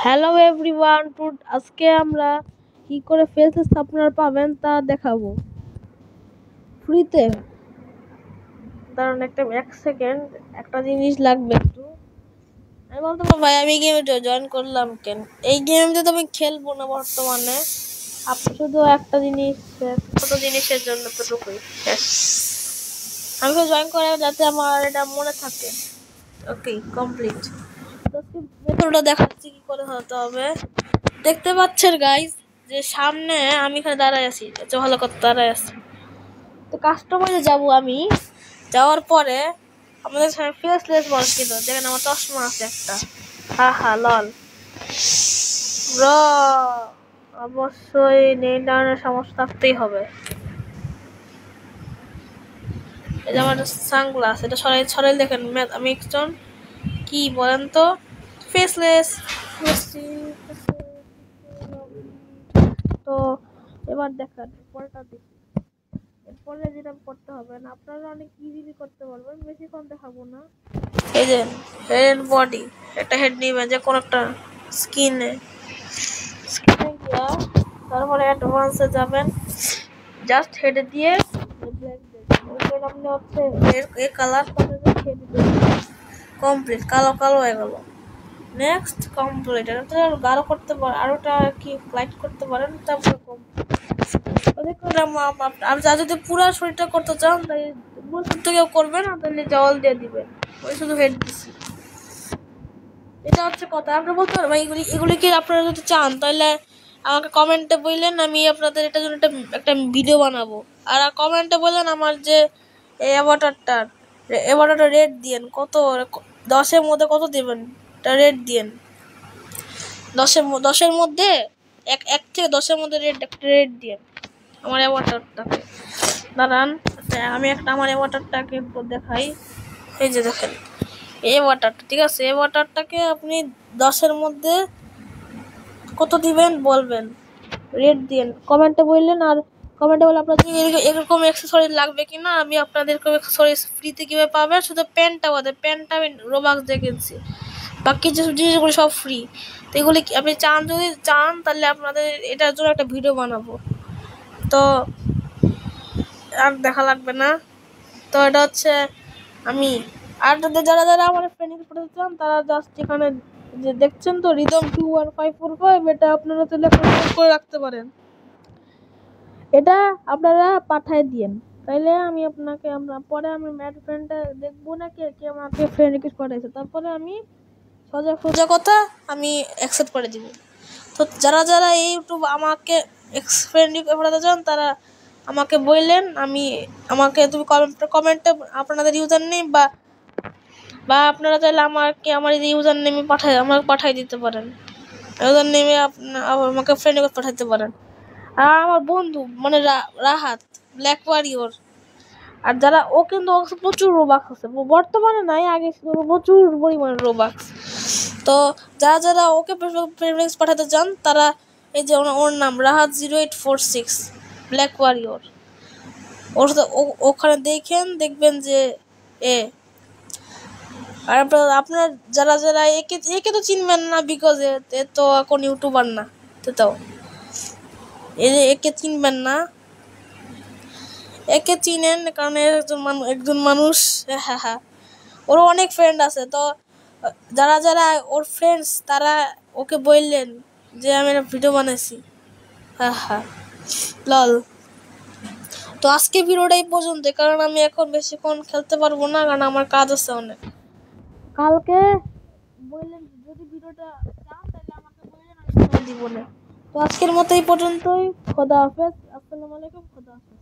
Hello everyone, আজকে আমরা কি করে ফেসেস আপনারা পাবেন তা দেখাবো ফ্রিতে। কারণ এক সেকেন্ড একটা জিনিস লাগবে একটু। আমি বলতে পারবো ভাই আমি গেমে জয়েন করলাম কেন? এই গেমটা তো আমি খেলবো না বর্তমানে। আপনি শুধু একটা জিনিস, ছোট জিনিসের জন্য তো টুকুই আমি তো জয়েন করে যাতে আমার এটা মনে থাকে। ওকে, কমপ্লিট। মেথডটা দেখাচ্ছি কি করে হতে হবে। দেখতে পাচ্ছেন গাইস যে সামনে আমি এখানে দাঁড়ায় আছি, ভালো কথা দাঁড়ায় আছি। তো কাস্টমাইজে যাব আমি। যাওয়ার পরে আমাদের সামনে ফেসলেস বল ছিল, দেখেন আমার চশমা আছে একটা। হা লল ব্রো, অবশ্যই নেট সমস্যা থাকতেই হবে। এই যে আমার সানগ্লাস, এটা সরাই দেখেন আমি একজন কি বলেন তো ফেসলেস। তো এবার দেখেন পরেরটা দেখি। এরপরে যেটা করতে হবে না, আপনারা অনেক ইজিলি করতে পারবেন, বেশিক্ষণ দেখাবো না। এই যে হেড বডি, একটা হেড নিবেন যে কোনো একটা স্কিনে গিয়া, তারপরে অ্যাডভান্সে যাবেন, জাস্ট হেডে দিয়ে আপনি হচ্ছে এই কালার কমপ্লিট, কালো হয়ে গেল। নেক্সট কমপ্লিট, এটা গাঢ় করতে পারেন, আরোটা কি লাইট করতে পারেন, তারপরে আর যা যদি পুরো শরীরটা করতে চান তাহলে কেউ করবে না, তাহলে জল দিয়ে দিবেন। ওই শুধু হেড দিচ্ছি, এটা হচ্ছে কথা। আপনি বলতে পারবেন এগুলি কি আপনারা যদি চান তাহলে আমাকে কমেন্টে বললেন, আমি আপনাদের এটার জন্য একটা ভিডিও বানাবো। আর কমেন্টে বললেন আমার যে অ্যাভাটারটা রেট দিয়েন কত, 10-এর মধ্যে কত দেবেন, এটা রেট দিয়েন। 10-এর মধ্যে এক থেকে 10-এর মধ্যে একটা রেট দিয়েন আমার অ্যাভাটারটাকে। দাঁড়ান, আমি আমার অ্যাভাটারটাকে দেখাই। এই যে দেখেন এই ওয়াটারটা, ঠিক আছে? এই ওয়াটারটাকে আপনি 10-এর মধ্যে কত দিবেন বলবেন, রেট দিন কমেন্টে বললেন। আর কমেন্টে বলে আপনাদের এরকম অ্যাক্সেসরিজ লাগবে কিনা, আমি আপনাদের অ্যাক্সেসরিজ ফ্রিতে কীভাবে পাবেন। শুধু প্যান্টটা বাদে, প্যান্টটা আমি রোবাক্স দিয়ে কিনছি, বাকি যে জিনিসগুলো সব ফ্রি। তো এগুলি আপনি যদি চান তাহলে আপনাদের এটার জন্য একটা ভিডিও বানাবো। তো আর দেখা লাগবে না। তো এটা হচ্ছে আমি। আর যারা আমার ফ্রেন্ড পড়তে চান তারা জাস্ট এখানে যে দেখছেন তো রিদম 21545, এটা আপনারা তাহলে করে রাখতে পারেন। এটা আপনারা পাঠায় দিয়েন, তাইলে আমি আপনাকে পরে আমি ম্যাড ফ্রেন্ডটা দেখবো না কে আমাকে ফ্রেন্ড রিকোয়েস্ট পাঠাইছে, তারপরে আমি সোজা কথা আমি অ্যাকসেপ্ট করে দিব। তো যারা এই ইউটিউব আমাকে ফ্রেন্ড রিকোয়েস্ট পাঠাতে চান তারা আমাকে বললেন, আমাকে তুমি কমেন্টে আপনাদের ইউজার নেম বা আপনারা চাইলে আমার এই ইউজার নেমে আমাকে পাঠিয়ে দিতে পারেন। ইউজার নেমে আমাকে ফ্রেন্ড রিকোয়েস্ট পাঠাতে পারেন। আর আমার বন্ধু মানে রাহাত ব্ল্যাক ওয়ারিয়র, আর যারা ও কিন্তু প্রচুর রোবাক্স আছে, বর্তমানে নাই, আগে প্রচুর পরিমাণে রোবাক্স। তো যারা ওকে ফ্রেন্ড রিকোয়েস্ট পাঠাতে চান তারা এই যে ওর নাম রাহাত 0846 ব্ল্যাক ওয়ারিয়র, ওর সাথে ওখানে দেখবেন যে আর আপনার যারা একে তো চিনবেন না, বিকজ এ তো এখন ইউটিউবার না। তো একে চিনবেন না, একে চিনেন কারণ একজন মানুষ। হ্যাঁ, ওরও অনেক ফ্রেন্ড আছে। তো যারা ওর ফ্রেন্ডস তারা ওকে বললেন যে আমি একটা ভিডিও বানাইছি। হ্যাঁ লল। তো আজকে ভিডিওটা এই পর্যন্ত, কারণ আমি এখন বেশিক্ষণ খেলতে পারবো না, কারণ আমার কাজ আছে অনেক। কালকে বললেন যদি ভিডিওটা চান তাহলে আমাকে বললেন, আমি দিব না। তো আজকের মতো এই পর্যন্তই। খোদা হাফেজ, আসসালামু আলাইকুম, খোদা হাফেজ।